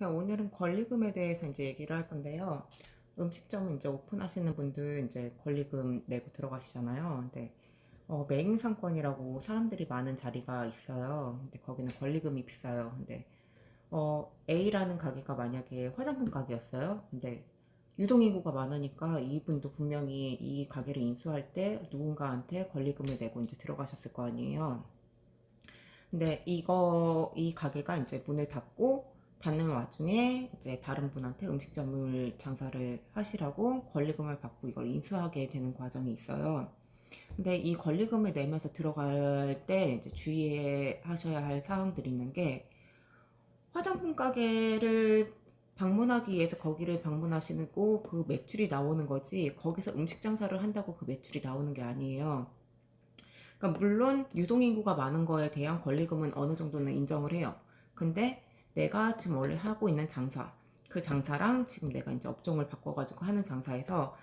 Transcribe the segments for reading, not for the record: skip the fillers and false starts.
오늘은 권리금에 대해서 이제 얘기를 할 건데요. 음식점 이제 오픈하시는 분들 이제 권리금 내고 들어가시잖아요. 근데 메인 상권이라고 사람들이 많은 자리가 있어요. 근데 거기는 권리금이 비싸요. 근데 A라는 가게가 만약에 화장품 가게였어요. 근데 유동인구가 많으니까 이분도 분명히 이 가게를 인수할 때 누군가한테 권리금을 내고 이제 들어가셨을 거 아니에요. 근데 이 가게가 이제 문을 닫고 닫는 와중에 이제 다른 분한테 음식점을 장사를 하시라고 권리금을 받고 이걸 인수하게 되는 과정이 있어요. 근데 이 권리금을 내면서 들어갈 때 이제 주의하셔야 할 사항들이 있는 게, 화장품 가게를 방문하기 위해서 거기를 방문하시고 그 매출이 나오는 거지, 거기서 음식 장사를 한다고 그 매출이 나오는 게 아니에요. 그러니까 물론 유동인구가 많은 거에 대한 권리금은 어느 정도는 인정을 해요. 근데 내가 지금 원래 하고 있는 장사, 그 장사랑 지금 내가 이제 업종을 바꿔가지고 하는 장사에서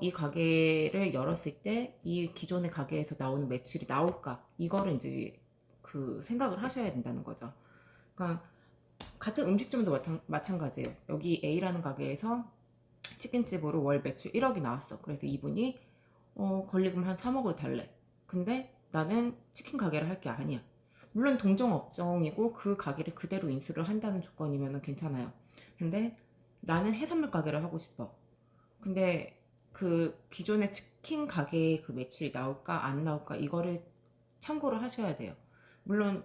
이 가게를 열었을 때 이 기존의 가게에서 나오는 매출이 나올까, 이거를 이제 그 생각을 하셔야 된다는 거죠. 그러니까 같은 음식점도 마찬가지예요. 여기 A라는 가게에서 치킨집으로 월 매출 1억이 나왔어. 그래서 이분이 권리금 한 3억을 달래. 근데 나는 치킨 가게를 할 게 아니야. 물론 동종 업종이고 그 가게를 그대로 인수를 한다는 조건이면 괜찮아요. 근데 나는 해산물 가게를 하고 싶어. 근데 그 기존의 치킨 가게의 그 매출이 나올까 안 나올까, 이거를 참고를 하셔야 돼요. 물론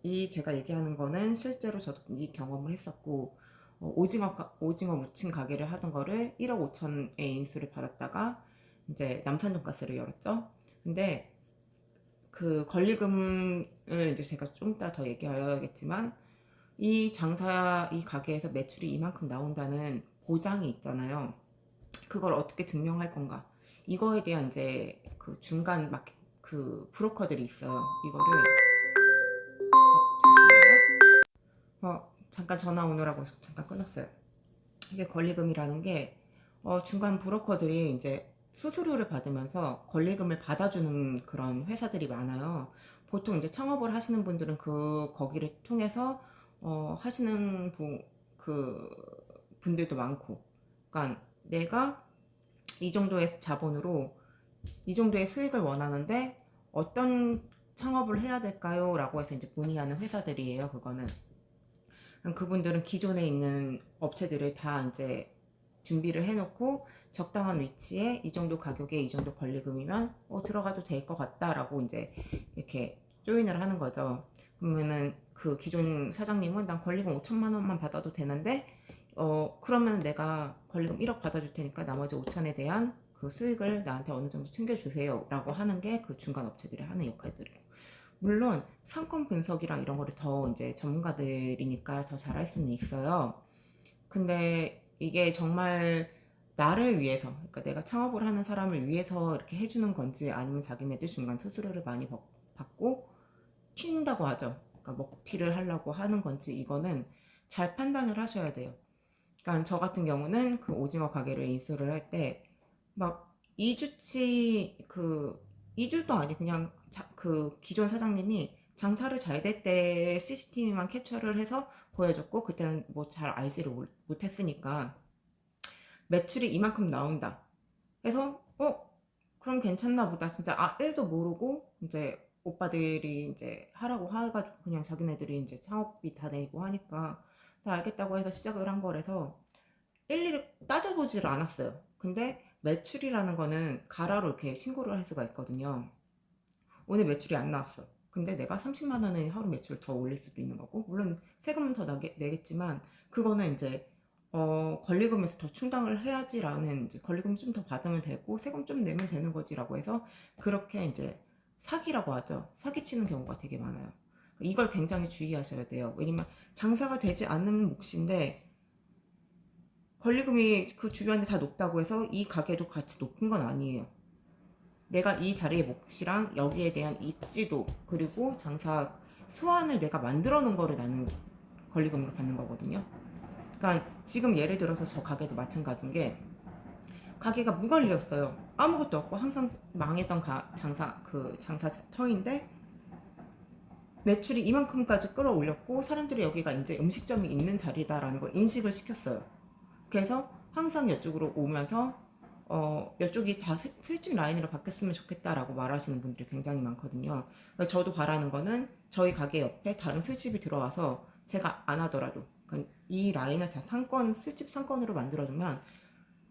이 제가 얘기하는 거는 실제로 저도 이 경험을 했었고, 오징어 무침 가게를 하던 거를 1억 5천에 인수를 받았다가 이제 남산 돈가스를 열었죠. 근데 그 권리금을 이제 제가 좀 이따 더 얘기하겠지만, 이 가게에서 매출이 이만큼 나온다는 보장이 있잖아요. 그걸 어떻게 증명할 건가? 이거에 대한 이제 그 중간 그 브로커들이 있어요. 이거를 잠시만요. 잠깐 전화 오느라고 잠깐 끊었어요. 이게 권리금이라는 게, 중간 브로커들이 이제 수수료를 받으면서 권리금을 받아주는 그런 회사들이 많아요. 보통 이제 창업을 하시는 분들은 거기를 통해서 하시는 그 분들도 많고, 그러니까 내가 이 정도의 자본으로 이 정도의 수익을 원하는데 어떤 창업을 해야 될까요? 라고 해서 이제 문의하는 회사들이에요. 그분들은 기존에 있는 업체들을 다 이제 준비를 해놓고 적당한 위치에 이 정도 가격에 이 정도 권리금이면 들어가도 될 것 같다라고 이제 이렇게 조인을 하는 거죠. 그러면은 그 기존 사장님은 난 권리금 5천만 원만 받아도 되는데, 그러면 내가 권리금 1억 받아줄 테니까 나머지 5천에 대한 그 수익을 나한테 어느 정도 챙겨주세요 라고 하는 게 그 중간 업체들이 하는 역할들이에요. 물론 상권 분석이랑 이런 거를 더 이제 전문가들이니까 더 잘할 수는 있어요. 근데 이게 정말 나를 위해서, 그러니까 내가 창업을 하는 사람을 위해서 이렇게 해주는 건지, 아니면 자기네들 중간 수수료를 많이 받고 튄다고 하죠. 그러니까 먹튀를 하려고 하는 건지, 이거는 잘 판단을 하셔야 돼요. 그러니까 저 같은 경우는 그 오징어 가게를 인수를 할 때 막 2주치, 2주도 아니 그냥 그 기존 사장님이 장사를 잘 될 때 CCTV만 캡처를 해서 보여줬고, 그때는 뭐 잘 알지를 못했으니까 매출이 이만큼 나온다 해서 그럼 괜찮나 보다, 진짜 1도 모르고 이제 오빠들이 이제 하라고 해가지고 그냥 자기네들이 이제 창업비 다 내고 하니까 다 알겠다고 해서 시작을 한 거라서 일일이 따져보지를 않았어요. 근데 매출이라는 거는 가라로 이렇게 신고를 할 수가 있거든요. 오늘 매출이 안 나왔어. 근데 내가 30만 원의 하루 매출을 더 올릴 수도 있는 거고, 물론 세금은 더 내겠지만, 그거는 이제 권리금에서 더 충당을 해야지라는, 이제 권리금 좀 더 받으면 되고 세금 좀 내면 되는 거지라고 해서 그렇게 이제 사기라고 하죠. 사기치는 경우가 되게 많아요. 이걸 굉장히 주의하셔야 돼요. 왜냐면 장사가 되지 않는 몫인데 권리금이 그 주변에 다 높다고 해서 이 가게도 같이 높은 건 아니에요. 내가 이 자리의 몫이랑 여기에 대한 입지도, 그리고 장사 수완을 내가 만들어 놓은 거를 나는 권리금으로 받는 거거든요. 그러니까 지금 예를 들어서 저 가게도 마찬가지인 게, 가게가 무관리였어요. 아무것도 없고 항상 망했던 장사 터인데, 매출이 이만큼까지 끌어올렸고 사람들이 여기가 이제 음식점이 있는 자리다라는 걸 인식을 시켰어요. 그래서 항상 이쪽으로 오면서 이쪽이 다 술집 라인으로 바뀌었으면 좋겠다라고 말하시는 분들이 굉장히 많거든요. 저도 바라는 거는 저희 가게 옆에 다른 술집이 들어와서 제가 안 하더라도 그러니까 이 라인을 다 상권, 술집 상권으로 만들어주면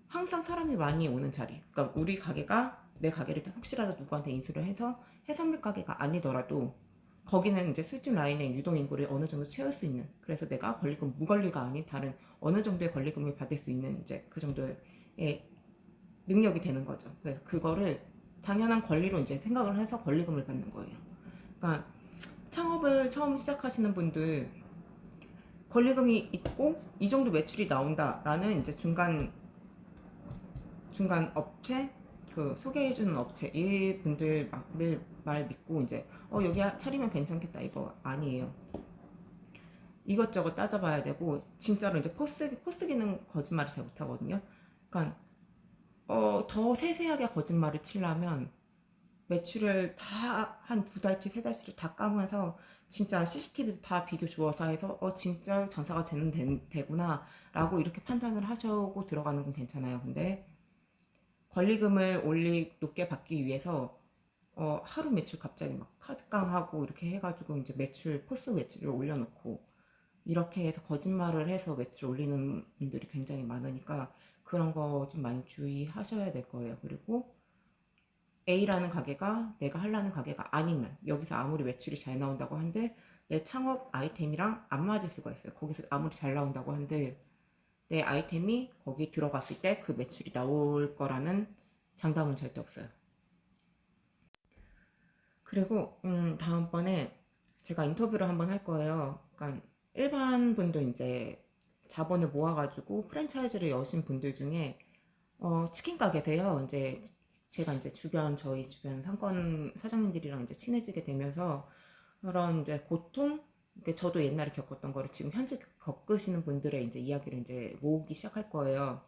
항상 사람이 많이 오는 자리. 그러니까 우리 가게가 내 가게를 혹시라도 누구한테 인수를 해서 해산물 가게가 아니더라도 거기는 이제 술집 라인의 유동 인구를 어느 정도 채울 수 있는, 그래서 내가 권리금 무권리가 아닌 다른 어느 정도의 권리금을 받을 수 있는 이제 그 정도의 능력이 되는 거죠. 그래서 그거를 당연한 권리로 이제 생각을 해서 권리금을 받는 거예요. 그러니까 창업을 처음 시작하시는 분들 권리금이 있고 이 정도 매출이 나온다라는 이제 중간 업체, 그 소개해주는 업체 이분들 말 믿고 이제 여기 차리면 괜찮겠다 이거 아니에요. 이것저것 따져봐야 되고 진짜로 이제 포스기는 거짓말을 잘 못하거든요. 그러니까 더 세세하게 거짓말을 치려면 매출을 다 한 두 달치 세 달치를 다 까면서 진짜 CCTV도 다 비교 조사 해서 진짜 장사가 되구나 라고 이렇게 판단을 하시고 들어가는 건 괜찮아요. 근데 권리금을 높게 받기 위해서 하루 매출 갑자기 막 카드깡하고 이렇게 해가지고 이제 포스 매출을 올려놓고 이렇게 해서 거짓말을 해서 매출 올리는 분들이 굉장히 많으니까 그런 거 좀 많이 주의하셔야 될 거예요. 그리고 A라는 가게가 내가 하려는 가게가 아니면 여기서 아무리 매출이 잘 나온다고 한들 내 창업 아이템이랑 안 맞을 수가 있어요. 거기서 아무리 잘 나온다고 한들 내 아이템이 거기 들어갔을 때 그 매출이 나올 거라는 장담은 절대 없어요. 그리고 다음번에 제가 인터뷰를 한번 할 거예요. 그러니까 일반 분들 이제 자본을 모아가지고 프랜차이즈를 여신 분들 중에 치킨 가게세요. 이제 제가 이제 저희 주변 상권 사장님들이랑 이제 친해지게 되면서 그런 이제 고통, 저도 옛날에 겪었던 거를 지금 현재 겪으시는 분들의 이제 이야기를 이제 모으기 시작할 거예요.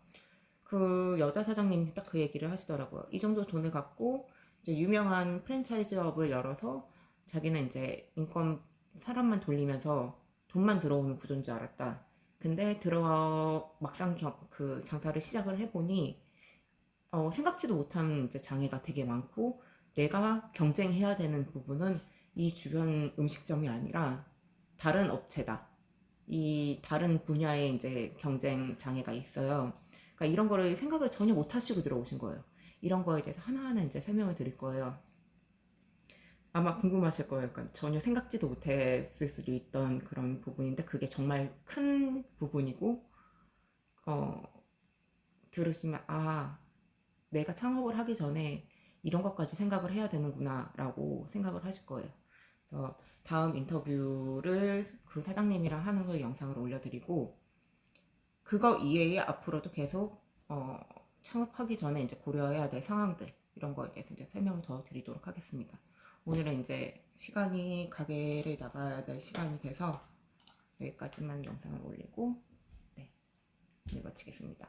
그 여자 사장님이 딱 그 얘기를 하시더라고요. 이 정도 돈을 갖고 이제 유명한 프랜차이즈업을 열어서 자기는 이제 사람만 돌리면서 돈만 들어오는 구조인 줄 알았다. 근데 막상 그 장사를 시작을 해보니 생각지도 못한 이제 장애가 되게 많고 내가 경쟁해야 되는 부분은 이 주변 음식점이 아니라 다른 업체다. 이 다른 분야에 이제 경쟁 장애가 있어요. 그러니까 이런 거를 생각을 전혀 못 하시고 들어오신 거예요. 이런 거에 대해서 하나하나 이제 설명을 드릴 거예요. 아마 궁금하실 거예요. 그러니까 전혀 생각지도 못했을 수도 있던 그런 부분인데 그게 정말 큰 부분이고 들으시면 내가 창업을 하기 전에 이런 것까지 생각을 해야 되는구나 라고 생각을 하실 거예요. 그래서 다음 인터뷰를 그 사장님이랑 하는 걸 영상을 올려드리고 그거 이외에 앞으로도 계속 창업하기 전에 이제 고려해야 될 상황들 이런 거에 대해서 이제 설명을 더 드리도록 하겠습니다. 오늘은 이제 가게를 나가야 될 시간이 돼서 여기까지만 영상을 올리고 네, 마치겠습니다.